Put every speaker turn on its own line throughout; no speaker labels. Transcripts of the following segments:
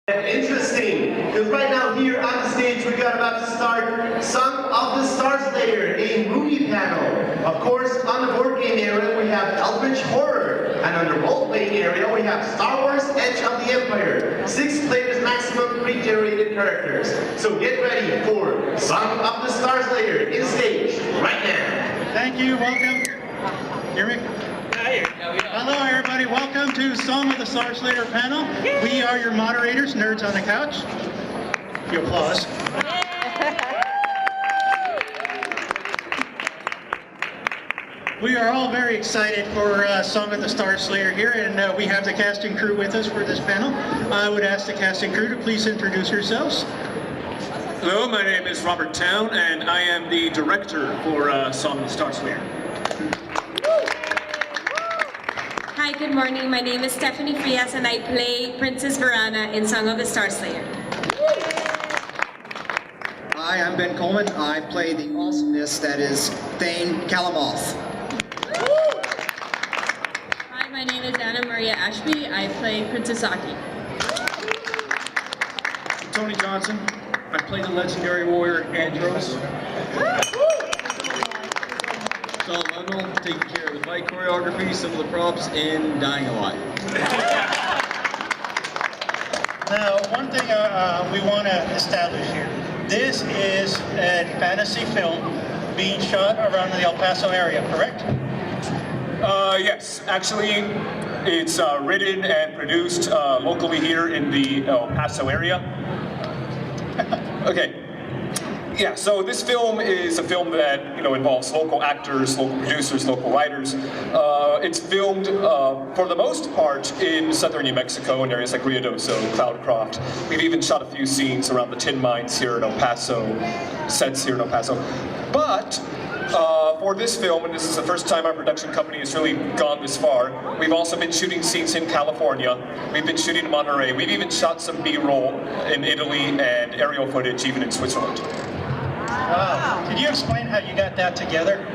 Interesting, because right now here on the stage we got about to start Song of the Starslayer, a movie panel. Of course, on the board game area we have Eldritch Horror, and on the role-playing area we have Star Wars Edge of the Empire. 6 players maximum, pre-generated characters. So get ready for Song of the Starslayer in stage right now.
Thank you, welcome. Hear me? Hello everybody, welcome to Song of the Starslayer panel. We are your moderators, Nerds on the Couch. You applause. We are all very excited for Song of the Starslayer here, and we have the cast and crew with us for this panel. I would ask the cast and crew to please introduce yourselves.
Hello, my name is Robert Town, and I am the director for Song of the Starslayer.
Hi, good morning. My name is Stephanie Frias and I play Princess Verana in Song of the Starslayer.
Hi, I'm Ben Coleman. I play the awesomeness that is Thane Kalamoth.
Hi, my name is Anna Maria Ashby. I play Princess Aki.
Tony Johnson, I play the legendary warrior Andros. Saul Mundell, taking care of the fight choreography, some of the props, and dying a lot.
Now, one thing we want to establish here. This is a fantasy film being shot around the El Paso area, correct?
Yes, actually, it's written and produced locally here in the El Paso area. Okay. Yeah, so this film is a film that involves local actors, local producers, local writers. It's filmed for the most part in southern New Mexico in areas like Ruidoso, Cloudcroft. We've even shot a few scenes around the tin mines here in El Paso, sets here in El Paso. But for this film, and this is the first time our production company has really gone this far, we've also been shooting scenes in California. We've been shooting in Monterey. We've even shot some B-roll in Italy and aerial footage even in Switzerland.
Wow. Could you explain how you got that together?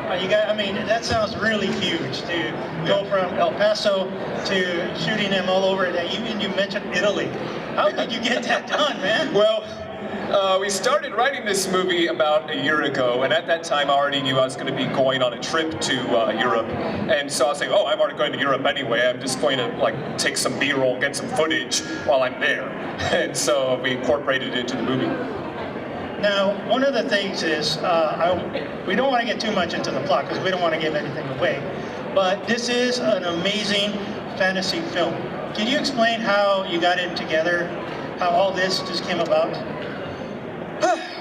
I mean, that sounds really huge to go from El Paso to shooting them all over. You mentioned Italy. How did you get that done, man?
Well, we started writing this movie about a year ago, and at that time I already knew I was going to be going on a trip to Europe. And so I was saying, oh, I'm already going to Europe anyway. I'm just going to take some B-roll, get some footage while I'm there. And so we incorporated it into the movie.
Now, one of the things is, we don't want to get too much into the plot because we don't want to give anything away, but this is an amazing fantasy film. Can you explain how you got it together, how all this just came about?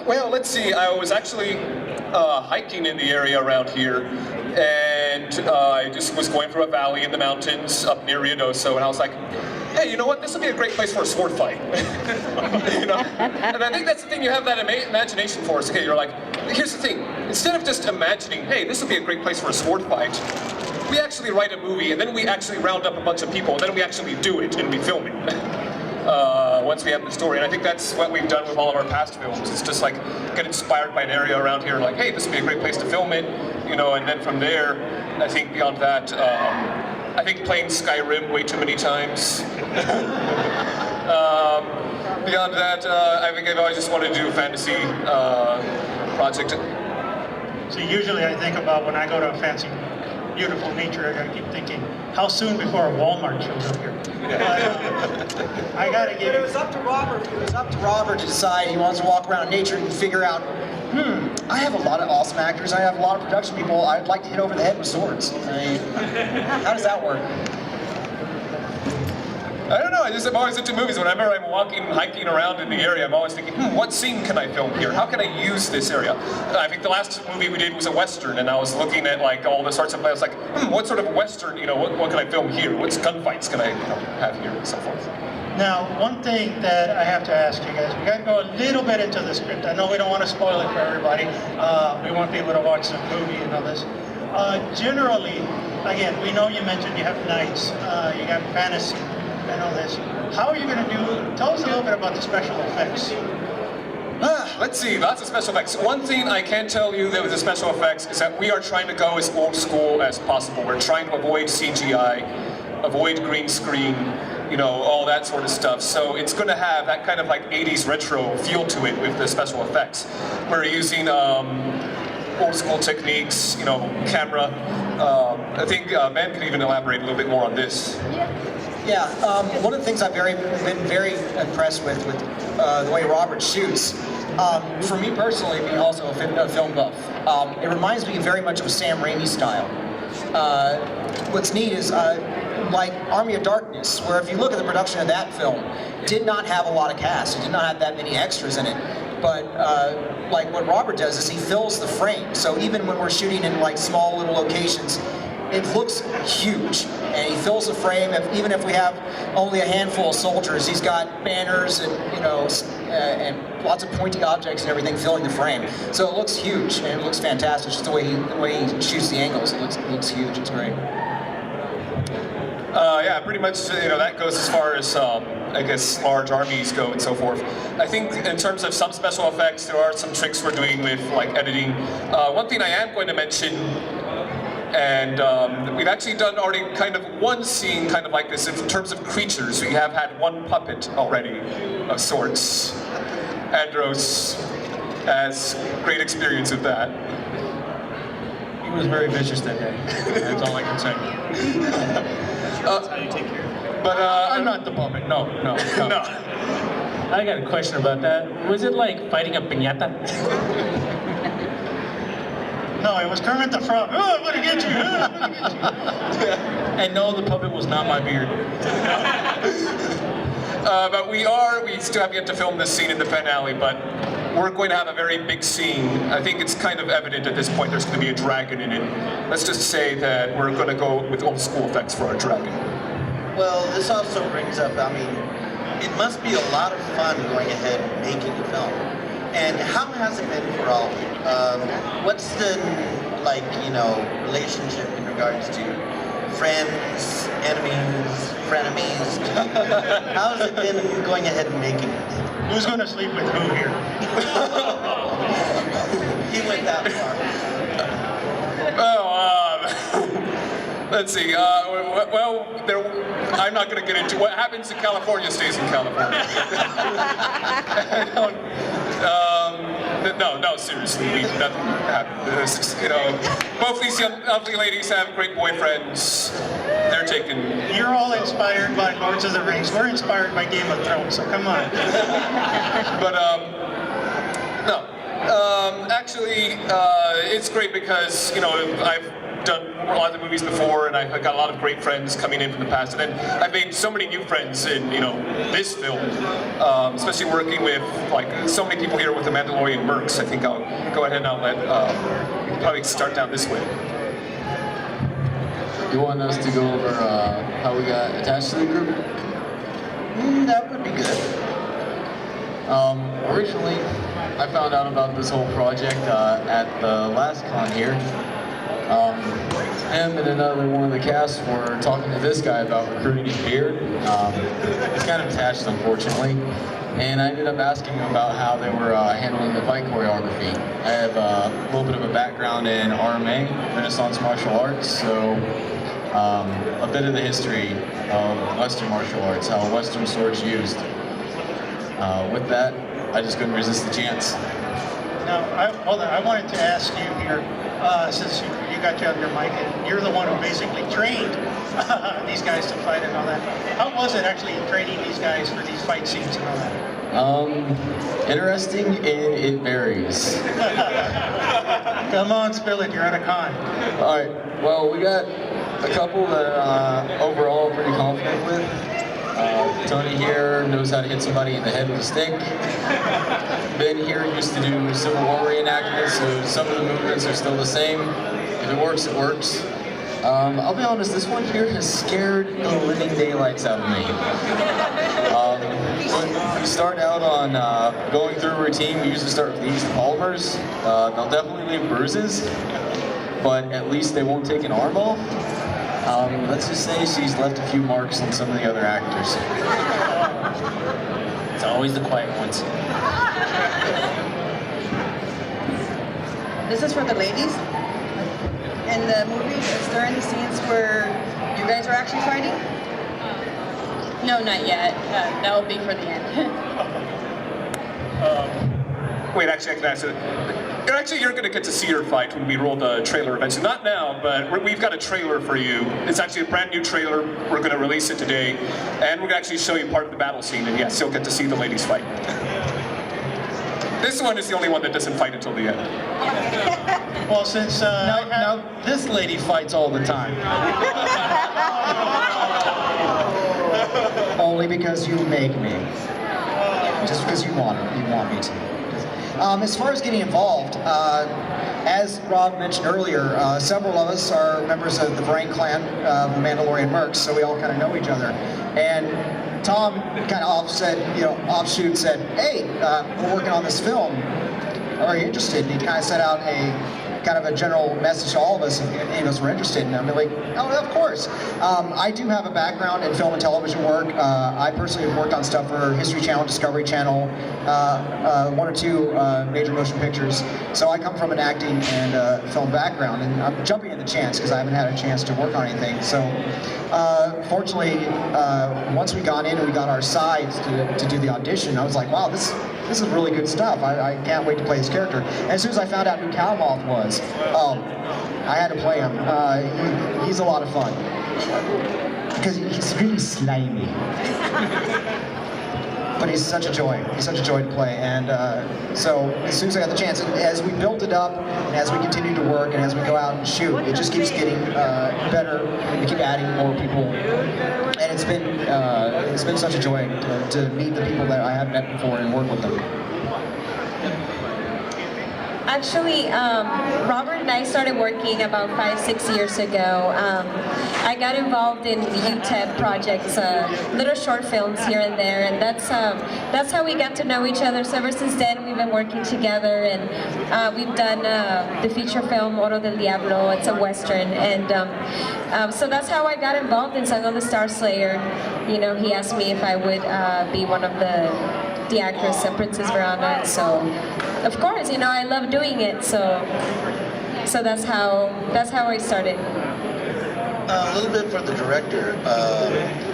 Well, let's see, I was actually hiking in the area around here, and I just was going through a valley in the mountains up near Ruidoso, and I was like, hey, you know what? This would be a great place for a sword fight. And I think that's the thing you have that imagination for. Is, okay, you're like, here's the thing. Instead of just imagining, hey, this would be a great place for a sword fight, we actually write a movie, and then we actually round up a bunch of people, and then we actually do it, and we film it. Once we have the story. And I think that's what we've done with all of our past films. It's just like get inspired by an area around here, like, hey, this would be a great place to film it, and then from there, I think beyond that, I think playing Skyrim way too many times. Beyond that, I think I've always just wanted to do a fantasy project.
So usually I think about when I go to a fancy, beautiful nature, I keep thinking, how soon before a Walmart shows up here? I gotta give
But it was up to Robert. It was up to Robert to decide he wants to walk around nature and figure out, I have a lot of awesome actors. I have a lot of production people I'd like to hit over the head with swords. How does that work?
I don't know, I'm always into movies. Whenever I'm hiking around in the area, I'm always thinking, what scene can I film here? How can I use this area? I think the last movie we did was a Western, and I was looking at all the sorts of, I was like, what sort of Western, what can I film here? What gunfights can I have here, and so forth.
Now, one thing that I have to ask you guys, we got to go a little bit into the script. I know we don't want to spoil it for everybody. We want people to watch the movie and all this. Generally, again, we know you mentioned you have knights, you got fantasy, and all this. How are you going to do, tell us a little bit about the special effects.
Let's see, lots of special effects. One thing I can tell you that with the special effects is that we are trying to go as old school as possible. We're trying to avoid CGI, avoid green screen, you know, all that sort of stuff. So it's going to have that kind of like 80s retro feel to it with the special effects. We're using old school techniques, you know, camera. I think Ben can even elaborate a little bit more on this.
Yeah, one of the things I've been very impressed with the way Robert shoots. For me personally, being also a film buff, it reminds me very much of Sam Raimi's style. What's neat is like Army of Darkness, where if you look at the production of that film, did not have a lot of cast. It did not have that many extras in it. But like what Robert does is he fills the frame. So even when we're shooting in like small little locations, it looks huge, and he fills the frame. Even if we have only a handful of soldiers, he's got banners and and lots of pointy objects and everything filling the frame. So it looks huge and it looks fantastic. Just the way he shoots the angles, it looks huge. It's great.
Yeah, pretty much. You know, that goes as far as I guess large armies go and so forth. I think in terms of some special effects, there are some tricks we're doing with like editing. One thing I am going to mention. And we've actually done already kind of one scene kind of like this in terms of creatures. We have had one puppet already of sorts. Andros has great experience with that.
He was very vicious that day. That's all I can say.
That's how you take care of it.
But
I'm not the puppet. No.
no.
I got a question about that. Was it like fighting a piñata?
No, it was Kermit the Frog. Oh, I'm gonna get you. Oh, I'm gonna get you.
And no, the puppet was not my beard.
But we still have yet to film this scene in the finale, but we're going to have a very big scene. I think it's kind of evident at this point there's going to be a dragon in it. Let's just say that we're going to go with old school effects for our dragon.
Well, this also brings up, I mean, it must be a lot of fun going ahead and making a film. And how has it been for all of you? What's the, like, relationship in regards to friends, enemies, frenemies? How has it been going ahead and making it?
Who's gonna sleep with who here?
He went that far.
Let's see. I'm not going to get into what happens in California stays in California. No, seriously, nothing happened. Both these young, lovely ladies have great boyfriends. They're taken.
You're all inspired by Lords of the Rings. We're inspired by Game of Thrones, so come on.
But no. Actually, it's great because I've done a lot of the movies before, and I've got a lot of great friends coming in from the past, and then I've made so many new friends in this film, especially working with like so many people here with the Mandalorian mercs. I think I'll go ahead and I'll let probably start down this way.
You want us to go over how we got attached to the group?
That would be good.
Originally, I found out about this whole project at the last con here. Him and another one of the cast were talking to this guy about recruiting his beard. It's kind of attached, unfortunately. And I ended up asking him about how they were handling the fight choreography. I have a little bit of a background in RMA, Renaissance martial arts, so a bit of the history of Western martial arts, how Western swords used. With that, I just couldn't resist the chance.
Now, I wanted to ask you here, since you got you under mic, and you're the one who basically trained these guys to fight and all that. How was it actually training these guys for these fight scenes and all that?
Interesting, and it varies.
Come on, spill it. You're at a con.
All right. Well, we got a couple that overall I'm pretty confident with. Tony here knows how to hit somebody in the head with a stick. Ben here used to do Civil War reenactments, so some of the movements are still the same. If it works, it works. I'll be honest, this one here has scared the living daylights out of me. When we start out on going through a routine, we usually start with these polymers. They'll definitely leave bruises, but at least they won't take an arm off. Let's just say she's left a few marks on some of the other actors.
It's always the quiet ones.
This is for the ladies. In the movie, is there any scenes where you guys are actually fighting? No, not yet. That will be for the end.
Wait, actually, I can answer it. Actually, you're going to get to see her fight when we roll the trailer eventually. Not now, but we've got a trailer for you. It's actually a brand new trailer. We're going to release it today, and we're going to actually show you part of the battle scene, and yes, you'll get to see the ladies fight. This one is the only one that doesn't fight until the end.
Well, since
Now, this lady fights all the time. Only because you make me. Just because you want me to. As far as getting involved, as Rob mentioned earlier, several of us are members of the Brain Clan of the Mandalorian Mercs, so we all kind of know each other. And Tom kind of offshoot said, "Hey, we're working on this film. Are you interested?" And he kind of set out kind of a general message to all of us, and any of us were interested. And I'm like, "Oh, of course." I do have a background in film and television work. I personally have worked on stuff for History Channel, Discovery Channel, one or two major motion pictures. So I come from an acting and film background, and I'm jumping at the chance because I haven't had a chance to work on anything. So fortunately, once we got in and we got our sides to do the audition, I was like, wow, this is really good stuff. I can't wait to play this character. And as soon as I found out who Calmoth was, I had to play him. He's a lot of fun. Because he's really slimy. But he's such a joy. He's such a joy to play. And so as soon as I got the chance, and as we built it up, and as we continue to work, and as we go out and shoot, it just keeps getting better. We keep adding more people. And it's been such a joy to meet the people that I haven't met before and work with them.
Actually, Robert and I started working about 5-6 years ago. I got involved in UTEP projects, little short films here and there, and that's how we got to know each other. So ever since then, we've been working together, and we've done the feature film Oro del Diablo. It's a western, and so that's how I got involved in Song of the Starslayer. You know, he asked me if I would be one of the actress, Princess Verana, and so of course, you know, I love doing it, so that's how I started.
A little bit for the director.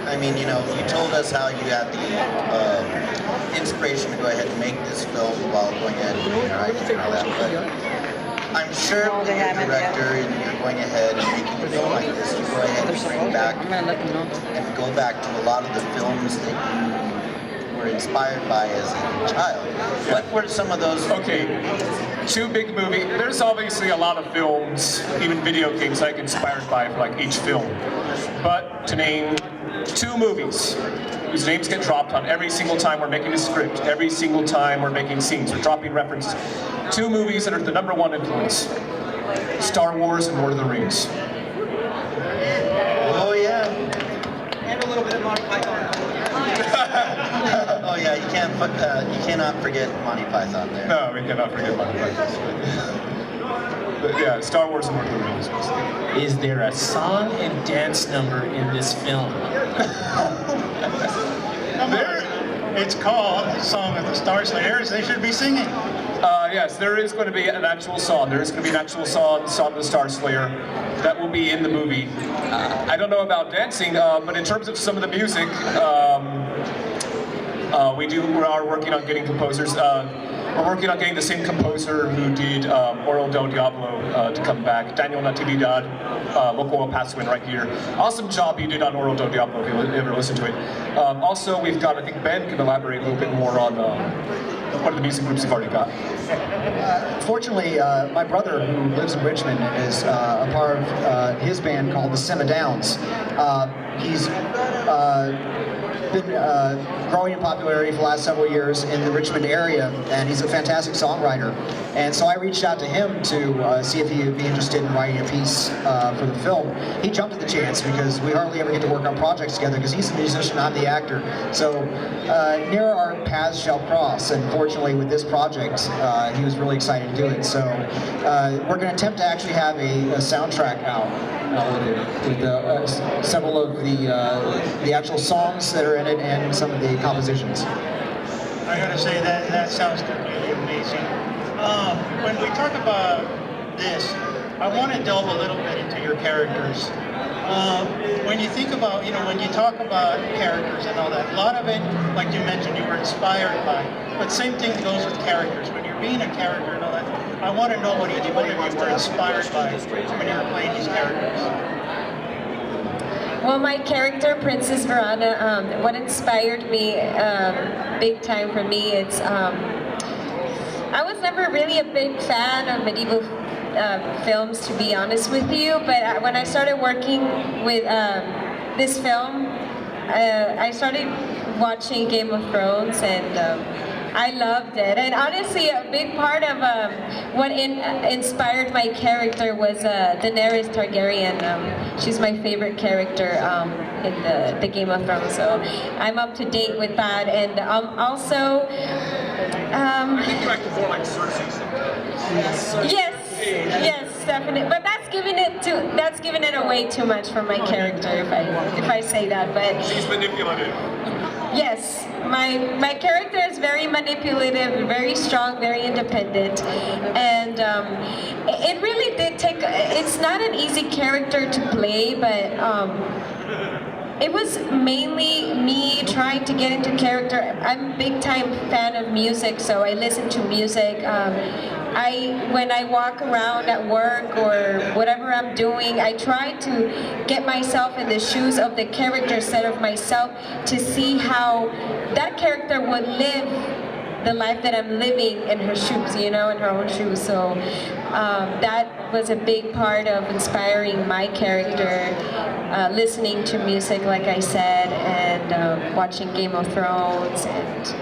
I mean, you know, you told us how you had the inspiration to go ahead and make this film while going ahead and doing writing and all that, but I'm sure with the director and you're going ahead and making a film like this, you go ahead and bring back and go back to a lot of the films that you were inspired by as a child. What were some of those?
Okay, two big movies. There's obviously a lot of films, even video games, I get inspired by for like each film. But to name two movies whose names get dropped on every single time we're making a script, every single time we're making scenes, we're dropping references. Two movies that are the #1 influence: Star Wars and Lord of the Rings.
Oh yeah.
And a little bit of Monty Python.
Oh yeah, you cannot forget Monty Python there.
No, we cannot forget Monty Python. But yeah, Star Wars and Lord of the Rings.
Is there a song and dance number in this film?
It's called Song of the Starslayers. They should be singing.
Yes, there is going to be an actual song. There is going to be an actual song, Song of the Starslayer, that will be in the movie. I don't know about dancing, but in terms of some of the music, we are working on getting composers. We're working on getting the same composer who did Oro del Diablo to come back, Daniel Natividad, local Paso right here. Awesome job he did on Oro del Diablo, if you ever listen to it. Also, we've got, I think Ben can elaborate a little bit more on one of the music groups we've already got.
Fortunately, my brother, who lives in Richmond, is a part of his band called the Simma Downs. He's been growing in popularity for the last several years in the Richmond area, and he's a fantastic songwriter. And so I reached out to him to see if he would be interested in writing a piece for the film. He jumped at the chance because we hardly ever get to work on projects together because he's the musician, I'm the actor. So near our paths shall cross, and fortunately with this project, he was really excited to do it. So we're going to attempt to actually have a soundtrack out with several of the actual songs that are in it and some of the compositions.
I gotta say that sounds completely amazing. When we talk about this, I want to delve a little bit into your characters. When you think about, when you talk about characters and all that, a lot of it, like you mentioned, you were inspired by. But same thing goes with characters. When you're being a character and all that, I want to know what each one of you were inspired by when you were playing these characters.
Well, my character, Princess Verana, what inspired me big time for me, it's I was never really a big fan of medieval films, to be honest with you, but when I started working with this film, I started watching Game of Thrones, and I loved it. And honestly, a big part of what inspired my character was Daenerys Targaryen. She's my favorite character in the Game of Thrones, so I'm up to date with that. And also,
I think you like more like Cersei.
yes, definitely. But that's giving it away too much for my character if I say that. But
She's manipulative.
yes, my character is very manipulative, very strong, very independent, and it really did take. It's not an easy character to play, but. It was mainly me trying to get into character. I'm a big time fan of music, so I listen to music. When I walk around at work or whatever I'm doing, I try to get myself in the shoes of the character instead of myself to see how that character would live the life that I'm living in her shoes, in her own shoes. So that was a big part of inspiring my character, listening to music, like I said, and watching Game of Thrones. And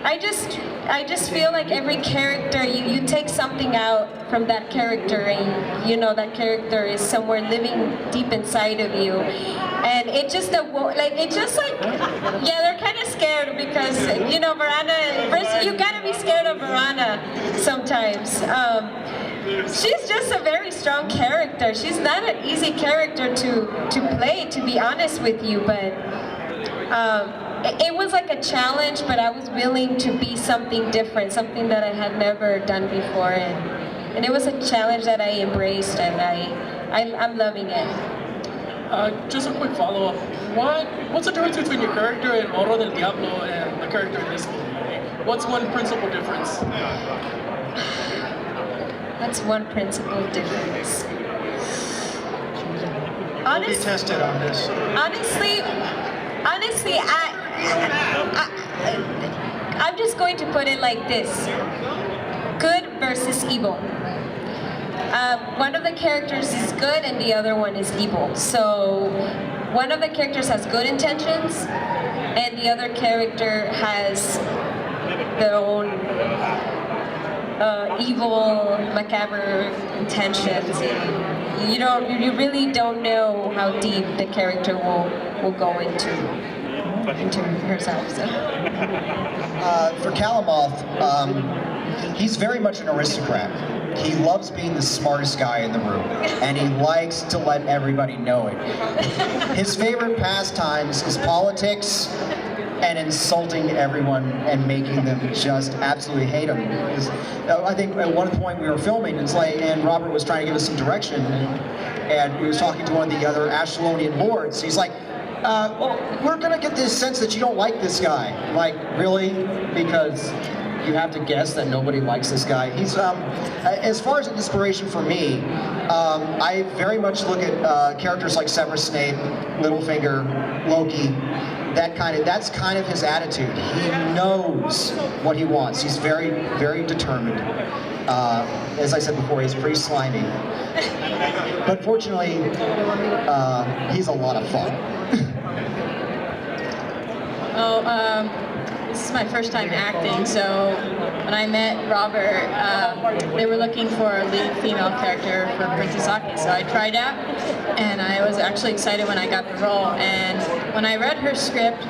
I just feel like every character, you take something out from that character, and that character is somewhere living deep inside of you. And they're kind of scared because, Verana, first you gotta be scared of Verana sometimes. She's just a very strong character. She's not an easy character to play, to be honest with you, but it was like a challenge, but I was willing to be something different, something that I had never done before, and it was a challenge that I embraced, and I'm loving it.
Just a quick follow-up. What's the difference between your character in Oro del Diablo and the character in this movie? What's one principal difference?
That's one principal difference.
We'll be tested on this.
Honestly, I'm just going to put it like this: good versus evil. One of the characters is good and the other one is evil. So one of the characters has good intentions and the other character has their own evil, macabre intentions. You really don't know how deep the character will go into herself. So.
For Kalamoth, he's very much an aristocrat. He loves being the smartest guy in the room, and he likes to let everybody know it. His favorite pastimes is politics and insulting everyone and making them just absolutely hate him. I think at one point we were filming, and Robert was trying to give us some direction, and he was talking to one of the other Ashkelonian lords. He's like, well, we're gonna get this sense that you don't like this guy. I'm like, really? Because you have to guess that nobody likes this guy. He's, as far as an inspiration for me, I very much look at characters like Severus Snape, Littlefinger, Loki. That's kind of his attitude. He knows what he wants. He's very, very determined. As I said before, he's pretty slimy. But fortunately, he's a lot of fun.
This is my first time acting, so when I met Robert, they were looking for a lead female character for Princess Aki, so I tried out, and I was actually excited when I got the role. And when I read her script,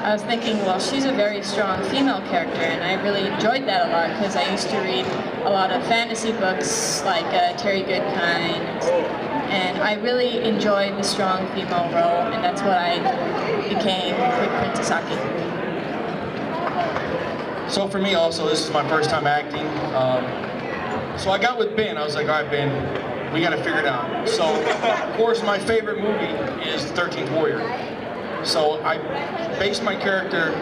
I was thinking, well, she's a very strong female character, and I really enjoyed that a lot because I used to read a lot of fantasy books like Terry Goodkind, and I really enjoyed the strong female role, and that's what I became with Princess Aki.
So for me also, this is my first time acting. So I got with Ben. I was like, all right, Ben, we got to figure it out. So, of course, my favorite movie is 13th Warrior. So I based my character,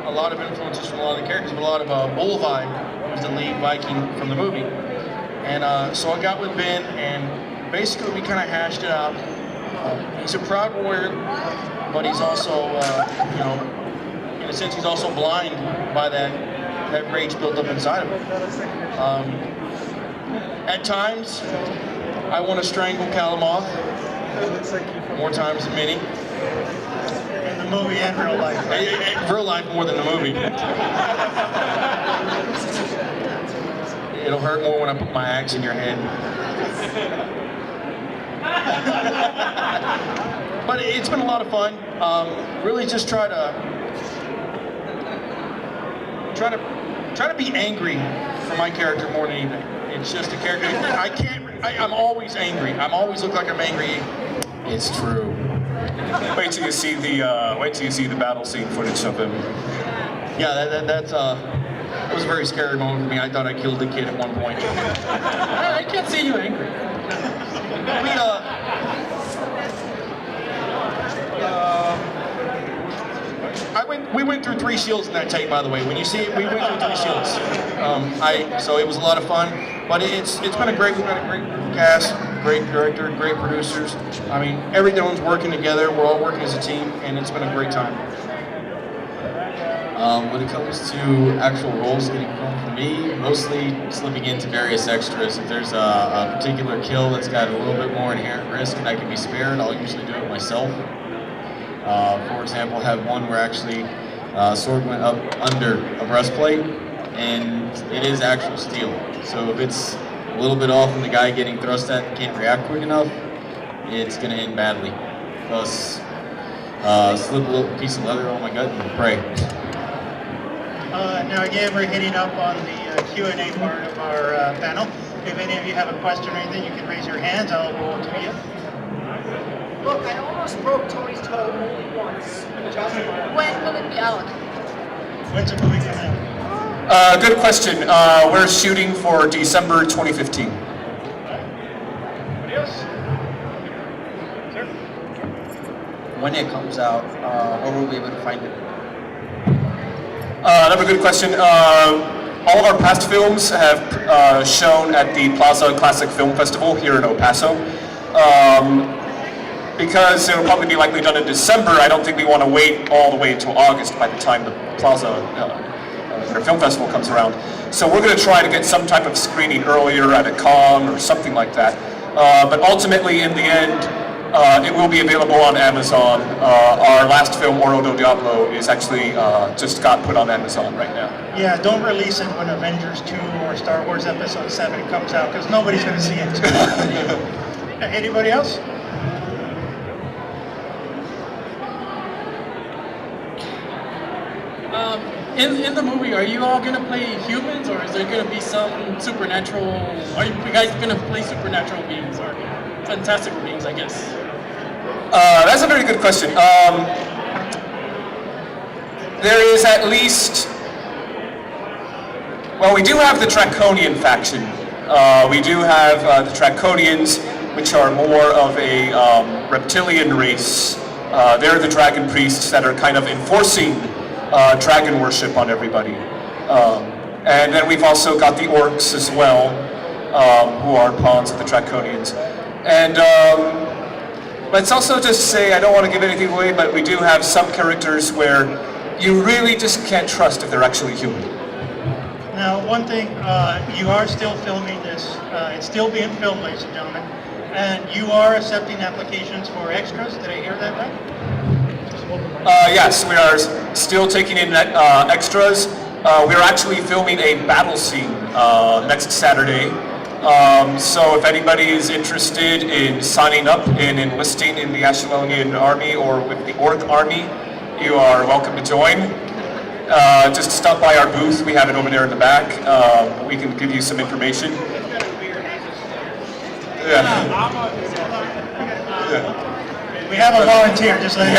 a lot of influences from a lot of the characters, but a lot of Bullvine, who's the lead Viking from the movie. And so I got with Ben, and basically we kind of hashed it out. He's a proud warrior, but he's also, you know, in a sense, he's also blind by that rage built up inside of him. At times, I want to strangle Kalamoth, more times than many.
In the movie and real life.
Real life more than the movie. It'll hurt more when I put my axe in your head. But it's been a lot of fun. Really just try to be angry for my character more than anything. It's just a character. I'm always angry. I'm always look like I'm angry.
It's true.
Wait till you see the battle scene footage of him.
Yeah, that was a very scary moment for me. I thought I killed the kid at one point. I can't see you angry. We went through 3 shields in that tape, by the way. When you see it, we went through 3 shields. So it was a lot of fun, but it's been we've got a great cast, great director, great producers. I mean, everyone's working together. We're all working as a team, and it's been a great time.
When it comes to actual roles getting filmed for me, mostly slipping into various extras. If there's a particular kill that's got a little bit more inherent risk and I can be spared, I'll usually do it myself. For example, have one where actually sword went up under a breastplate, and it is actual steel. So if it's a little bit off and the guy getting thrust at can't react quick enough, it's going to end badly. Plus, slip a little piece of leather on my gut and pray.
Now again, we're hitting up on the Q&A part of our panel. If any of you have a question or anything, you can raise your hands. I'll go to you.
Look, I almost broke Tony's toe only once. When will it be out?
When's the movie coming out?
Good question. We're shooting for December 2015.
Anybody else? Sir?
When it comes out, where will we be able to find it?
Another good question. All of our past films have shown at the Plaza Classic Film Festival here in El Paso. Because it will probably be likely done in December, I don't think we want to wait all the way until August by the time the Plaza Film Festival comes around. So we're going to try to get some type of screening earlier at a con or something like that. But ultimately, in the end, it will be available on Amazon. Our last film, Oro del Diablo, is actually just got put on Amazon right now.
Yeah, don't release it when Avengers 2 or Star Wars Episode 7 comes out, because nobody's going to see it. Anybody else?
In the movie, are you all gonna play humans, or is there gonna be some supernatural? Are you guys gonna play supernatural beings or fantastical beings? I guess.
That's a very good question. There is at least, well, we do have the Draconian faction. We do have the Draconians, which are more of a reptilian race. They're the dragon priests that are kind of enforcing dragon worship on everybody. And then we've also got the orcs as well, who are pawns of the Draconians. And let's also just say, I don't want to give anything away, but we do have some characters where you really just can't trust if they're actually human.
Now, one thing, you are still filming this. It's still being filmed, ladies and gentlemen. And you are accepting applications for extras. Did I hear that right?
Yes, we are still taking in extras. We're actually filming a battle scene next Saturday. So if anybody is interested in signing up and enlisting in the Ashkelonian army or with the Orc army, you are welcome to join. Just stop by our booth. We have it over there in the back. We can give you some information. Yeah.
We have a volunteer, just like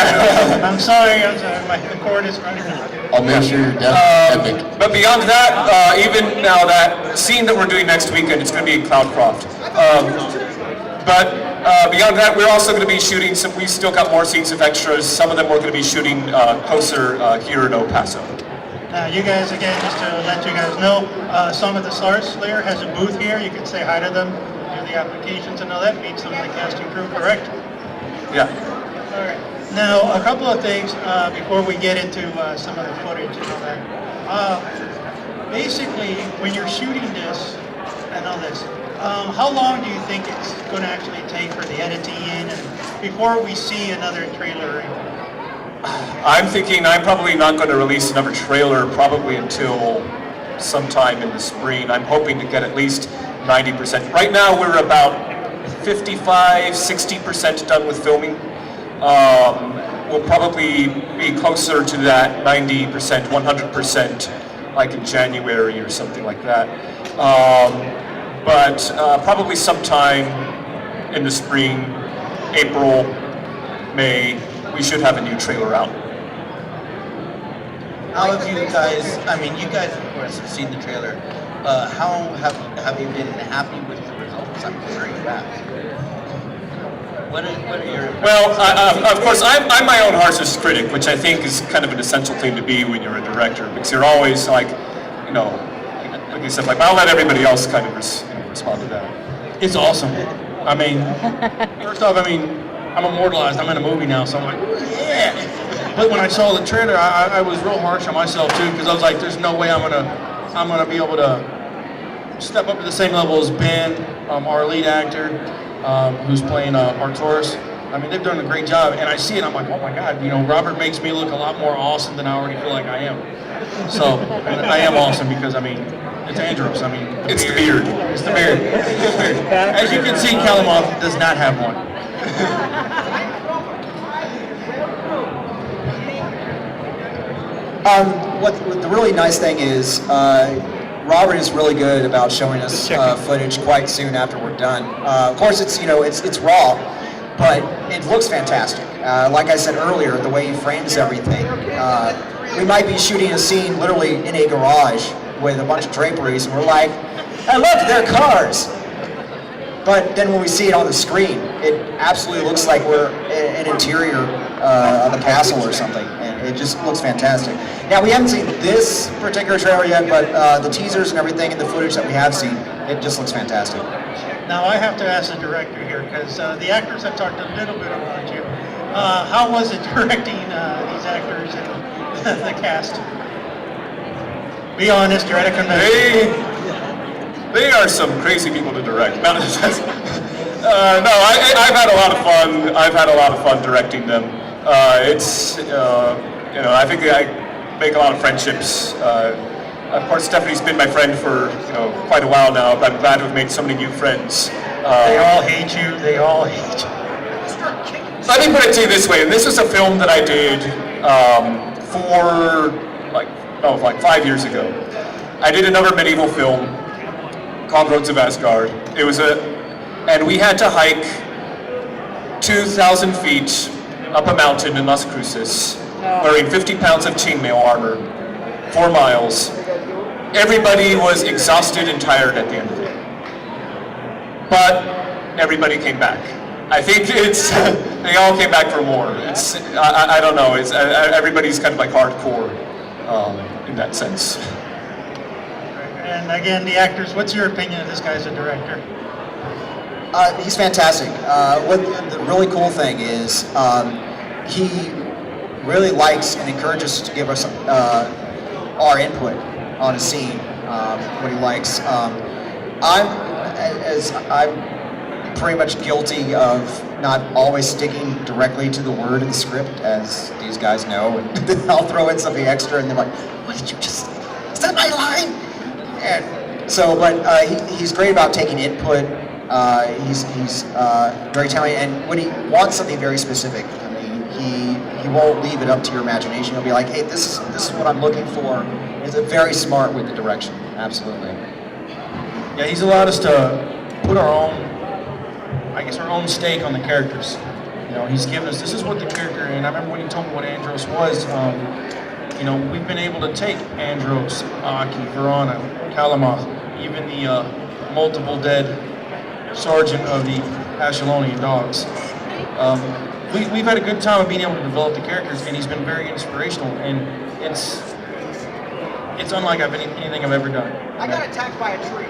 I'm sorry, the cord is running out.
I'll make sure you're definitely epic.
But beyond that, even now that scene that we're doing next weekend, it's going to be in Cloudcroft. But beyond that, we're also going to be shooting some. We still got more scenes of extras. Some of them we're going to be shooting closer here in El Paso.
Now, you guys, again, just to let you guys know, some of the Starslayer has a booth here. You can say hi to them, do the applications and all that, meet some of the casting crew, correct?
Yeah.
All right. Now, a couple of things before we get into some of the footage and all that. Basically, when you're shooting this and all this, how long do you think it's going to actually take for the editing and before we see another trailer?
I'm thinking I'm probably not going to release another trailer probably until sometime in the spring. I'm hoping to get at least 90%. Right now we're about 55, 60% done with filming. We'll probably be closer to that 90%, 100% like in January or something like that. But probably sometime in the spring, April, May, we should have a new trailer out.
How have you guys, I mean, you guys of course have seen the trailer. How have you been happy with the results? I'm sure you have. What are your...
Well, of course, I'm my own harshest critic, which I think is kind of an essential thing to be when you're a director, because you're always like, you know, like you said, like, I'll let everybody else kind of respond to that.
It's awesome. I mean, first off, I mean, I'm immortalized. I'm in a movie now, so I'm like, yeah. But when I saw the trailer, I was real harsh on myself too, because I was like, there's no way I'm gonna be able to step up to the same level as Ben, our lead actor, who's playing Arcturus. I mean, they've done a great job, and I see it. I'm like, oh my God, you know, Robert makes me look a lot more awesome than I already feel like I am. So, and I am awesome because I mean, it's Andros. I mean,
It's the beard.
It's the beard. It's the beard. As you can see, Kalimoth does not have one.
What the really nice thing is, Robert is really good about showing us footage quite soon after we're done. Of course, it's it's raw, but it looks fantastic. Like I said earlier, the way he frames everything. We might be shooting a scene literally in a garage with a bunch of draperies, and we're like, "I look, they're cars." But then when we see it on the screen, it absolutely looks like we're an interior of a castle or something, and it just looks fantastic. Now, we haven't seen this particular trailer yet, but the teasers and everything and the footage that we have seen, it just looks fantastic.
Now, I have to ask the director here, because the actors have talked a little bit about you. How was it directing these actors and the cast? Be honest, you're at a convention.
They are some crazy people to direct. No, I've had a lot of fun. I've had a lot of fun directing them. It's, you know, I think I make a lot of friendships. Of course, Stephanie's been my friend for, you know, quite a while now. But I'm glad to have made so many new friends.
They all hate you. They all hate you.
Let me put it to you this way. And this was a film that I did like 5 years ago. I did another medieval film called Roads of Asgard. It was and we had to hike 2,000 feet up a mountain in Las Cruces, wearing 50 pounds of chainmail armor, 4 miles. Everybody was exhausted and tired at the end of it. But everybody came back. I think it's, they all came back for more. It's, I don't know, it's, everybody's kind of like hardcore in that sense.
And again, the actors, what's your opinion of this guy as a director?
He's fantastic. What the really cool thing is, he really likes and encourages us to give us our input on a scene, what he likes. I'm pretty much guilty of not always sticking directly to the word in the script, as these guys know, and then I'll throw in something extra, and they're like, "What did you just say? Is that my line?" And so, but he's great about taking input. He's very talented, and when he wants something very specific, I mean, he won't leave it up to your imagination. He'll be like, "Hey, this is what I'm looking for." He's very smart with the direction. Absolutely.
Yeah, he's allowed us to put our own, I guess, our own stake on the characters. You know, he's given us, this is what the character, and I remember when he told me what Andros was, you know, we've been able to take Andros, Aki, Verona, Kalimoth, even the multiple dead sergeant of the Ashkelonian dogs. We've had a good time of being able to develop the characters, and he's been very inspirational, and it's unlike anything I've ever done.
I got attacked by a tree.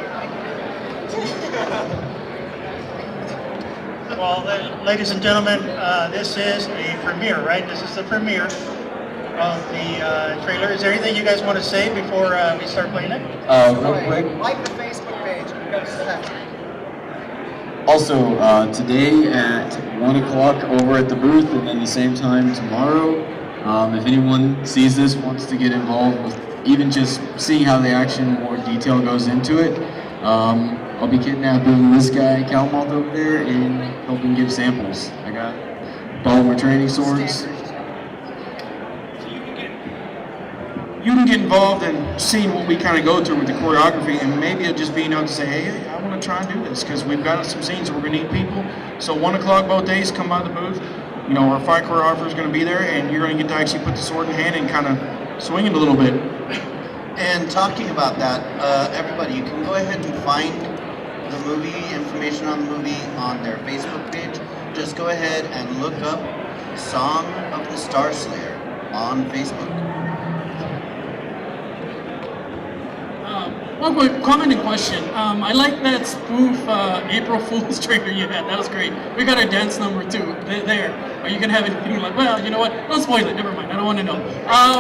Well, ladies and gentlemen, this is a premiere, right? This is the premiere of the trailer. Is there anything you guys want to say before we start playing it?
Real quick.
Like the Facebook page. We've got a set.
Also, today at 1 o'clock over at the booth, and then the same time tomorrow, if anyone sees this, wants to get involved with even just seeing how the action, more detail goes into it, I'll be kidnapping this guy, Calmoth, over there, and helping give samples. I got polymer training swords.
You can get involved in seeing what we kind of go through with the choreography, and maybe it'll just be enough to say, hey, I want to try and do this, because we've got some scenes where we're going to need people. So 1 o'clock both days, come by the booth. You know, our fight choreographer is going to be there, and you're going to get to actually put the sword in hand and kind of swing it a little bit.
And talking about that, everybody, you can go ahead and find the movie, information on the movie on their Facebook page. Just go ahead and look up Song of the Starslayer on Facebook.
One quick comment and question. I like that spoof April Fool's trailer you had. That was great. We got our dance number too. There. Are you gonna have anything like? Well, you know what? Don't spoil it. Never mind. I don't want to know.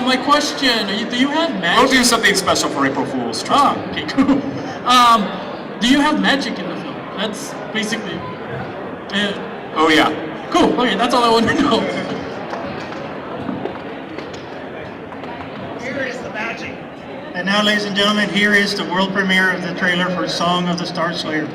My question: do you have magic?
We'll do something special for April Fools. Trust me.
Okay, cool. Do you have magic in the film? That's basically.
Oh yeah.
Cool. Okay, that's all I wanted to know.
Here is the magic.
And now, ladies and gentlemen, here is the world premiere of the trailer for Song of the Starslayer.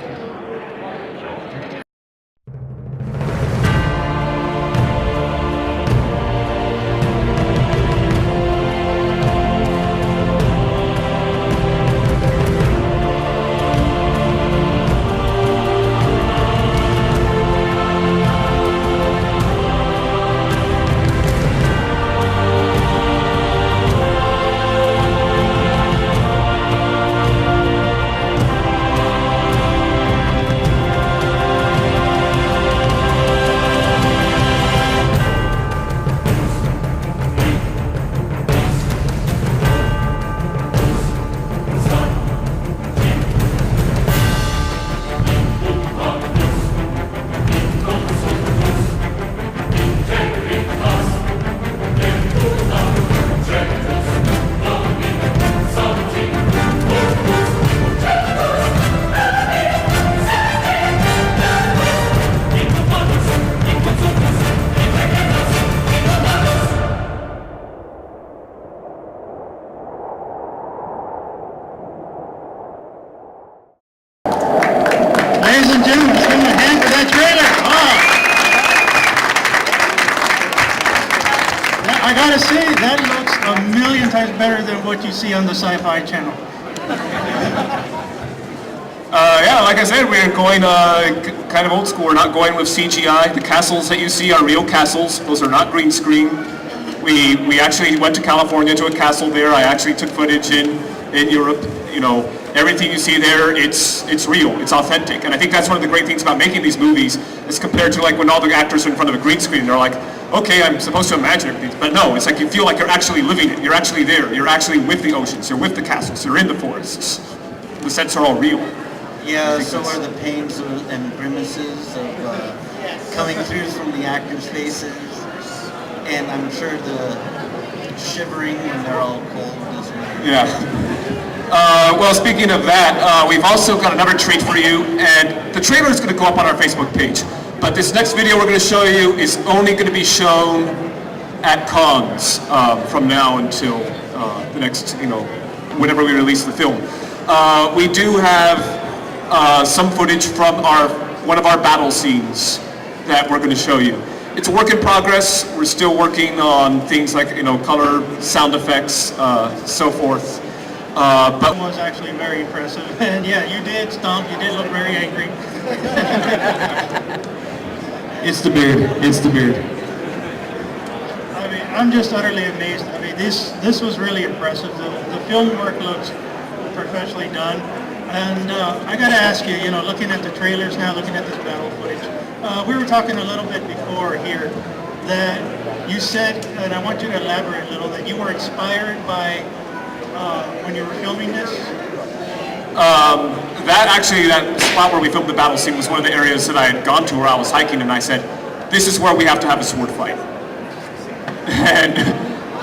Ladies and gentlemen, let's give them a hand for that trailer. I gotta say, that looks a million times better than what you see on the Sci-Fi Channel.
Yeah, like I said, we're going kind of old school. We're not going with CGI. The castles that you see are real castles. Those are not green screen. We actually went to California to a castle there. I actually took footage in Europe. You know, everything you see there, it's real, it's authentic. And I think that's one of the great things about making these movies as compared to like when all the actors are in front of a green screen, they're like, okay, I'm supposed to imagine everything. But no, it's like you feel like you're actually living it. You're actually there. You're actually with the oceans. You're with the castles. You're in the forests. The sets are all real.
Yeah, so are the pains and grimaces of coming through from the actors' faces. And I'm sure the shivering when they're all cold as well.
Yeah. Well, speaking of that, we've also got another treat for you, and the trailer is going to go up on our Facebook page. But this next video we're going to show you is only going to be shown at cons from now until the next, whenever we release the film. We do have some footage from one of our battle scenes that we're going to show you. It's a work in progress. We're still working on things like, color, sound effects, so forth. But
It was actually very impressive. And yeah, you did stomp. You did look very angry.
It's the beard. It's the beard.
I mean, I'm just utterly amazed. I mean, this was really impressive. The film work looks professionally done. And I got to ask you, looking at the trailers now, looking at this battle footage, we were talking a little bit before here that you said, and I want you to elaborate a little, that you were inspired by when you were filming this.
That spot where we filmed the battle scene was one of the areas that I had gone to where I was hiking, and I said, this is where we have to have a sword fight. And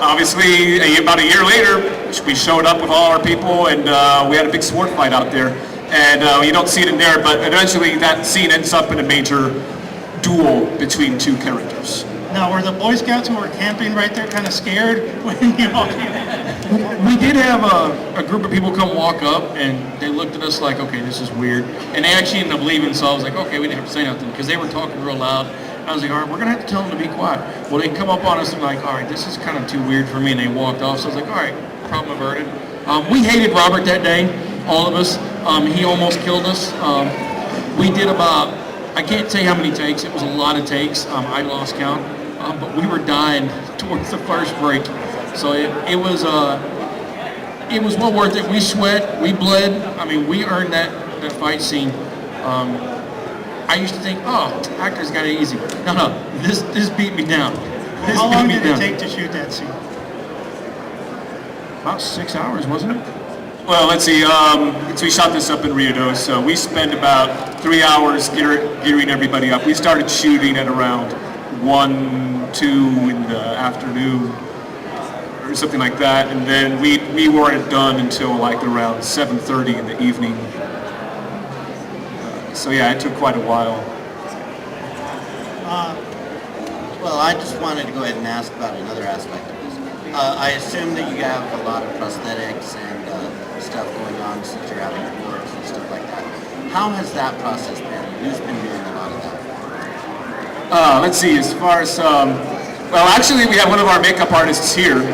obviously, about a year later, we showed up with all our people, and we had a big sword fight out there. And you don't see it in there, but eventually that scene ends up in a major duel between two characters.
Now, were the Boy Scouts who were camping right there kind of scared when you all came in?
We did have a group of people come walk up, and they looked at us like, okay, this is weird. And they actually ended up leaving, so I was like, okay, we didn't have to say nothing, because they were talking real loud. I was like, all right, we're going to have to tell them to be quiet. Well, they come up on us and like, all right, this is kind of too weird for me, and they walked off. So I was like, all right, problem averted. We hated Robert that day, all of us. He almost killed us. We did about, I can't say how many takes. It was a lot of takes. I lost count. But we were dying towards the first break. So it was well worth it. We sweat, we bled. I mean, we earned that fight scene. I used to think, oh, actors got it easy. No, this beat me down.
How long did it take to shoot that scene?
About 6 hours, wasn't it?
Well, let's see. We shot this up in Rio do, so we spent about 3 hours gearing everybody up. We started shooting at around 1, 2 in the afternoon, or something like that, and then we weren't done until like around 7:30 in the evening. So yeah, it took quite a while.
Well, I just wanted to go ahead and ask about another aspect of this. I assume that you have a lot of prosthetics and stuff going on since you're having works and stuff like that. How has that process been? Who's been doing a lot of that?
Let's see, as far as, well, actually we have one of our makeup artists here. We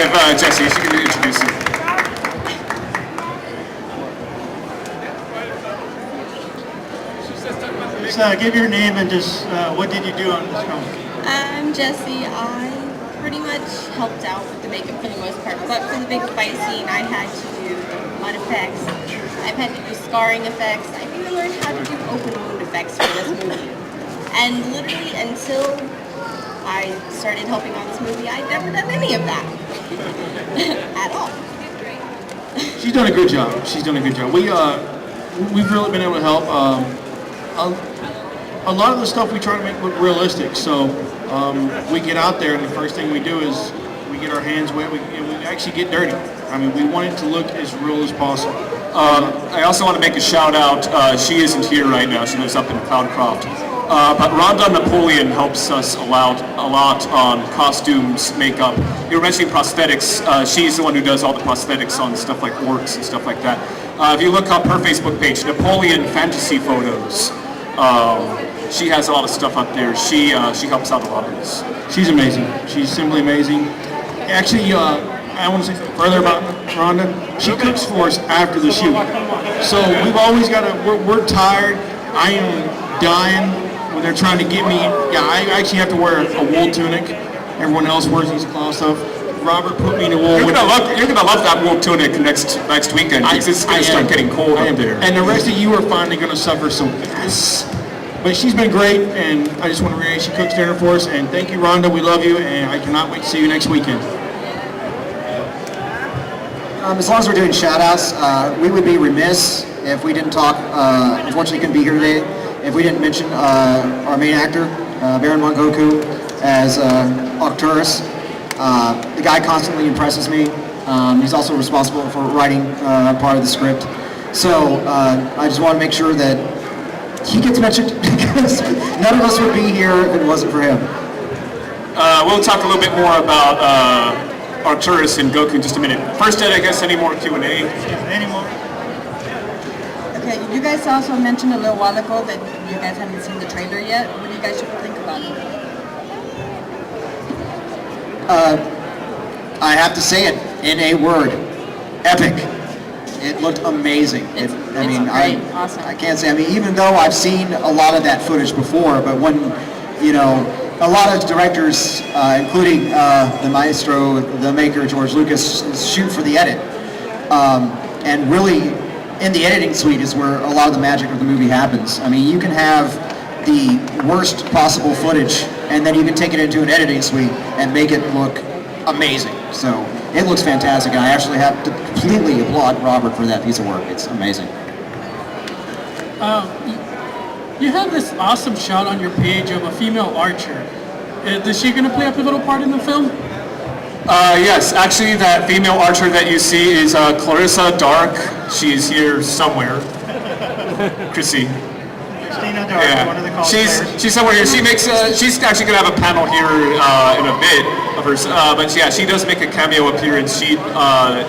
have Jesse, she can introduce you.
Just give your name and just what did you do on this film?
I'm Jessie. I pretty much helped out with the makeup for the most part, but for the big fight scene, I had to do mud effects. I've had to do scarring effects. I've even learned how to do open wound effects for this movie. And literally until I started helping on this movie, I'd never done any of that at all.
She's done a good job. She's done a good job. We've really been able to help. A lot of the stuff we try to make look realistic. So we get out there, and the first thing we do is we get our hands wet. We actually get dirty. I mean, we want it to look as real as possible.
I also want to make a shout out. She isn't here right now. She lives up in Cloudcroft. But Rhonda Napoleon helps us a lot on costumes, makeup. You were mentioning prosthetics. She's the one who does all the prosthetics on stuff like orcs and stuff like that. If you look up her Facebook page, Napoleon Fantasy Photos, she has a lot of stuff up there. She helps out a lot of this.
She's amazing. She's simply amazing. Actually, I want to say something further about Rhonda. She cooks for us after the shoot. So we've always got to, we're tired. I am dying when they're trying to get me. Yeah, I actually have to wear a wool tunic. Everyone else wears these cloth stuff. Robert put me in a wool.
You're gonna love that wool tunic next weekend. It's gonna start getting cold up there.
And the rest of you are finally gonna suffer some yes. But she's been great, and I just want to reiterate she cooks dinner for us. And thank you, Rhonda. We love you, and I cannot wait to see you next weekend.
As long as we're doing shout-outs, we would be remiss if we didn't talk, unfortunately couldn't be here today, if we didn't mention our main actor, Baron von Goku, as Arcturus. The guy constantly impresses me. He's also responsible for writing part of the script. So I just want to make sure that he gets mentioned because none of us would be here if it wasn't for him.
We'll talk a little bit more about Arcturus and Goku in just a minute. First, Ed, I guess any more Q&A?
Any more?
Okay, you guys also mentioned a little while ago that you guys haven't seen the trailer yet. What do you guys think about it?
I have to say it in a word, epic. It looked amazing.
Awesome.
I can't say, even though I've seen a lot of that footage before, but when, a lot of directors, including the maestro, the maker, George Lucas, shoot for the edit. And really, in the editing suite is where a lot of the magic of the movie happens. I mean, you can have the worst possible footage, and then you can take it into an editing suite and make it look amazing. So it looks fantastic, and I actually have to completely applaud Robert for that piece of work. It's amazing.
You have this awesome shot on your page of a female archer. Is she going to play a pivotal part in the film?
Yes, actually that female archer that you see is Clarissa Dark. She's here somewhere. Chrissy.
Christina Dark, one of the cosplayers.
She's somewhere here. She's actually going to have a panel here in a bit of hers. But yeah, she does make a cameo appearance. She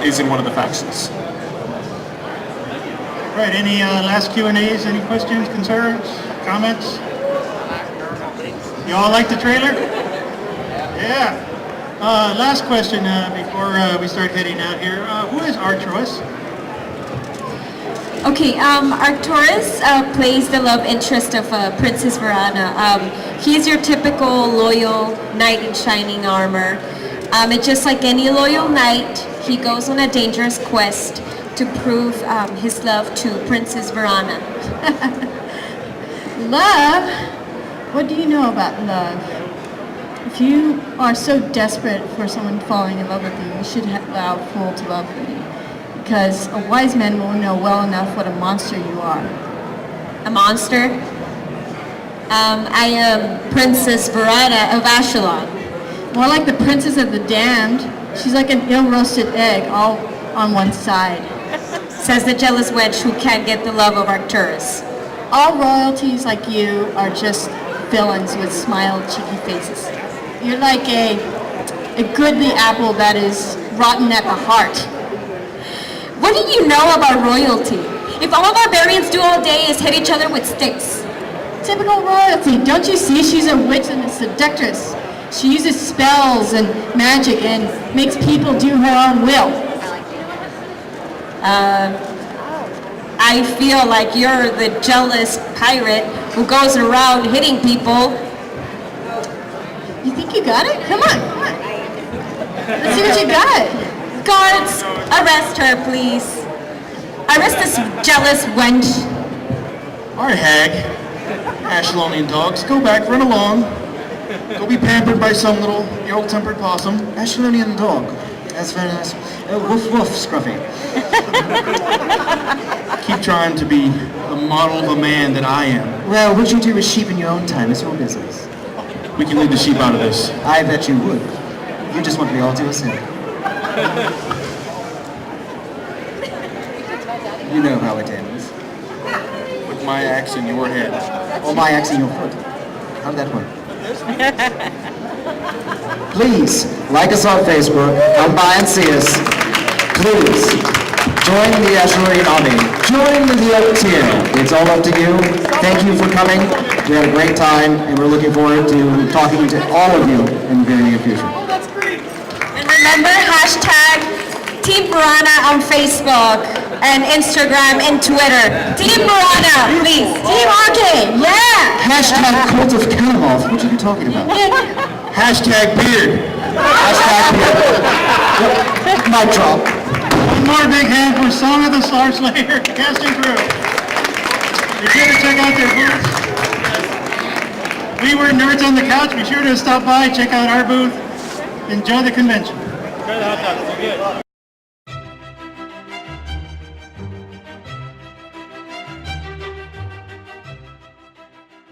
is in one of the factions.
Right, any last Q&As, any questions, concerns, comments? You all like the trailer? Yeah. Last question before we start heading out here. Who is Arcturus?
Okay, Arcturus plays the love interest of Princess Verana. He's your typical loyal knight in shining armor. And just like any loyal knight, he goes on a dangerous quest to prove his love to Princess Verana.
Love? What do you know about love? If you are so desperate for someone falling in love with you, you should allow a fool to love you. Because a wise man will know well enough what a monster you are.
A monster? I am Princess Verana of Ashelon.
More like the princess of the damned. She's like an ill-roasted egg, all on one side.
Says the jealous wench who can't get the love of Arcturus.
All royalties like you are just villains with smile, cheeky faces. You're like a goodly apple that is rotten at the heart.
What do you know about royalty? If all barbarians do all day is hit each other with sticks.
Typical royalty. Don't you see she's a witch and a seductress? She uses spells and magic and makes people do her own will.
I feel like you're the jealous pirate who goes around hitting people.
You think you got it? Come on, come on. Let's see what you got.
Guards, arrest her, please. Arrest this jealous wench.
All right, hag. Ashelonian dogs, go back, run along. Go be pampered by some little ill-tempered possum.
Ashelonian dog. That's very nice. Woof woof, Scruffy.
Keep trying to be the model of a man that I am.
Well, what you do with sheep in your own time is your business.
We can leave the sheep out of this.
I bet you would. You just want me all to yourself. You know how it ends.
With my axe in your head.
Or my axe in your foot. How'd that work? Please, like us on Facebook, come by and see us. Please, join the Ashelonian army. Join the Oak Tier. It's all up to you. Thank you for coming. We had a great time, and we're looking forward to talking to all of you in the very near future.
Oh, that's great.
And remember, hashtag Team Verana on Facebook and Instagram and Twitter. Team Verana, please.
Team RK, yeah!
Hashtag Cult of Kalimov. What are you talking about?
Hashtag beard.
Hashtag Yep. Mic drop.
One more big hand for Song of the Starslayer cast and crew. Be sure to check out their booths. We were Nerds on the Couch. Be sure to stop by, check out our booth. Enjoy the convention.